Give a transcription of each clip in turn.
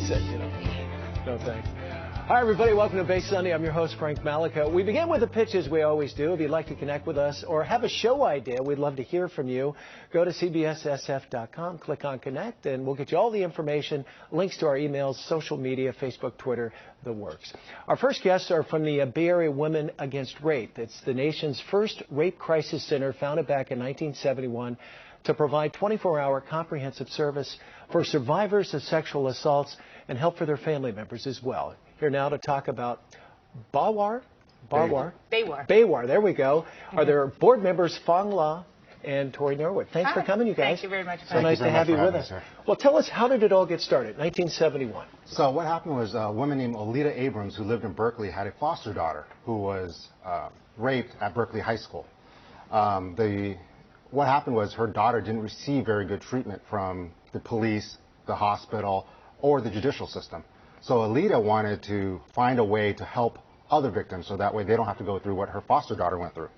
said, no thanks. Hi, everybody. Welcome to Base Sunday. I'm your host, Frank Malika. We begin with the pitches we always do. If you'd like to connect with us or have a show idea, we'd love to hear from you. Go to cbssf.com, click on Connect, and we'll get you all the information, links to our emails, social media, Facebook, Twitter, the works. Our first guests are from the Bay Area Women Against Rape. It's the nation's first rape crisis center, founded back in 1971 to provide 24-hour comprehensive service for survivors of sexual assaults and help for their family members as well. Here now to talk about Baywar. There we go. Are their board members Fong La and Tori Norwood. Thanks for coming, you guys. Thank you very much. So nice to have you with us. Well, tell us, how did it all get started? 1971. So what happened was a woman named Olita Abrams, who lived in Berkeley, had a foster daughter who was raped at Berkeley High School. What happened was her daughter didn't receive very good treatment from the police, the hospital, or the judicial system. So Olita wanted to find a way to help other victims so that way they don't have to go through what her foster daughter went through.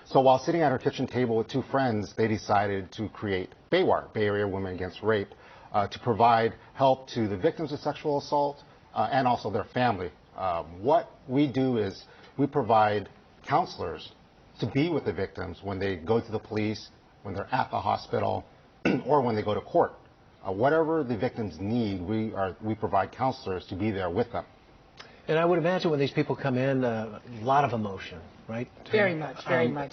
So while sitting at her kitchen table with two friends, they decided to create Baywar, Bay Area Women Against Rape, to provide help to the victims of sexual assault and also their family. What we do is we provide counselors to be with the victims when they go to the police, when they're at the hospital, or when they go to court. Whatever the victims need, we provide counselors to be there with them. And I would imagine when these people come in, a lot of emotion, right? Very much,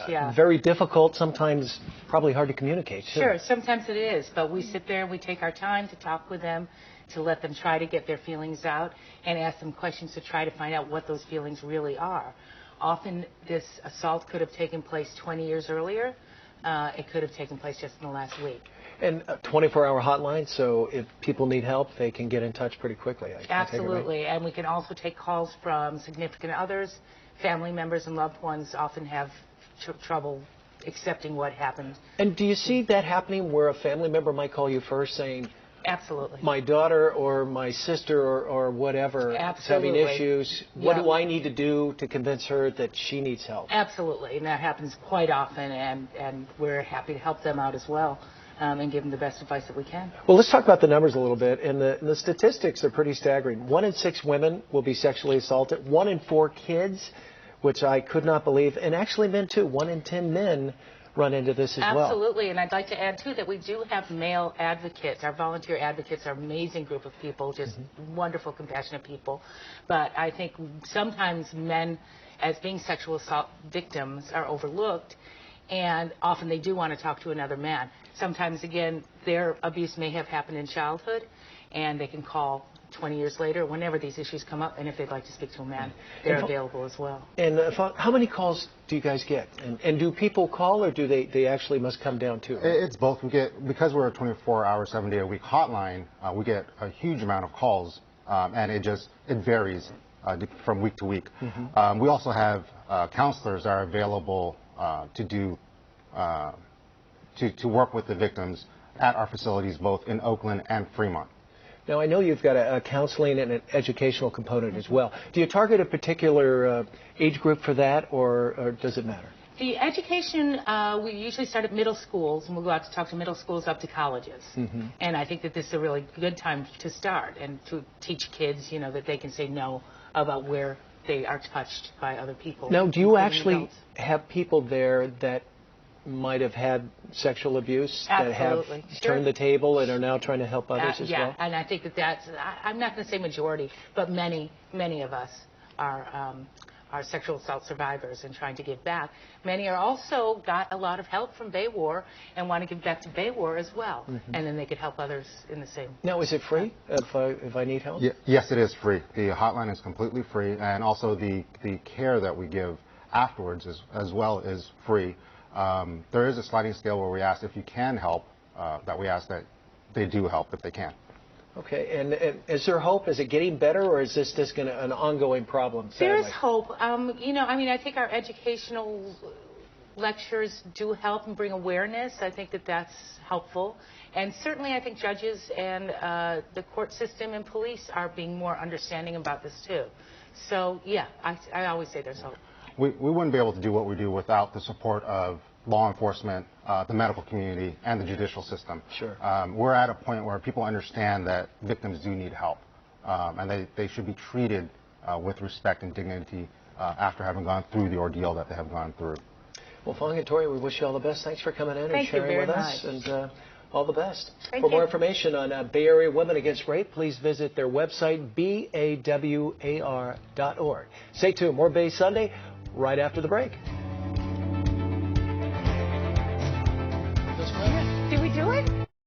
yeah. Very difficult, sometimes probably hard to communicate, too. Sure, sometimes it is, but we sit there and we take our time to talk with them, to let them try to get their feelings out and ask them questions to try to find out what those feelings really are. Often this assault could have taken place 20 years earlier. It could have taken place just in the last week. And a 24-hour hotline, so if people need help, they can get in touch pretty quickly. Absolutely, and we can also take calls from significant others. Family members and loved ones often have trouble accepting what happened. And do you see that happening where a family member might call you first saying, absolutely, my daughter or my sister or whatever is having issues, what do I need to do to convince her that she needs help? Absolutely, and that happens quite often, and we're happy to help them out as well. And give them the best advice that we can. Well, let's talk about the numbers a little bit. And the statistics are pretty staggering. 1 in 6 women will be sexually assaulted. 1 in 4 kids, which I could not believe. And actually men, too. 1 in 10 men run into this as well. Absolutely. And I'd like to add, too, that we do have male advocates. Our volunteer advocates are an amazing group of people, just wonderful, compassionate people. But I think sometimes men, as being sexual assault victims, are overlooked. And often they do want to talk to another man. Sometimes, again, their abuse may have happened in childhood, and they can call 20 years later whenever these issues come up, and if they'd like to speak to a man, they're available as well. And how many calls do you guys get? And do people call, or do they actually must come down to it? It's both. We get, because we're a 24-hour, 7-day-a-week hotline, we get a huge amount of calls, and it varies from week to week. We also have counselors that are available to work with the victims at our facilities, both in Oakland and Fremont. Now, I know you've got a counseling and an educational component as well. Do you target a particular age group for that, or does it matter? The education, we usually start at middle schools, and we'll go out to talk to middle schools up to colleges. And I think that this is a really good time to start and to teach kids, that they can say no about where they are touched by other people. Now, do you actually have people there that might have had sexual abuse, that have turned the table and are now trying to help others as well? Yeah, and I think that's, I'm not going to say majority, but many of us are sexual assault survivors and trying to give back. Many are also got a lot of help from Baywar and want to give back to Baywar as well, and then they could help others in the same. Now, is it free if I need help? Yes, it is free. The hotline is completely free, and also the care that we give afterwards as well is free. There is a sliding scale where we ask if you can help, that we ask that they do help if they can. Okay, and is there hope? Is it getting better, or is this just an ongoing problem? Sadly? There's hope. I think our educational lectures do help and bring awareness. I think that that's helpful. And certainly I think judges and the court system and police are being more understanding about this too. So, yeah, I always say there's hope. We wouldn't be able to do what we do without the support of law enforcement, the medical community, and the judicial system. Sure. We're at a point where people understand that victims do need help. and they should be treated with respect and dignity after having gone through the ordeal that they have gone through. Well, Fong and Tori, we wish you all the best. Thanks for coming in and sharing with us. And all the best. For more information on Bay Area Women Against Rape, please visit their website, bawar.org. Stay tuned. More Bay Sunday right after the break.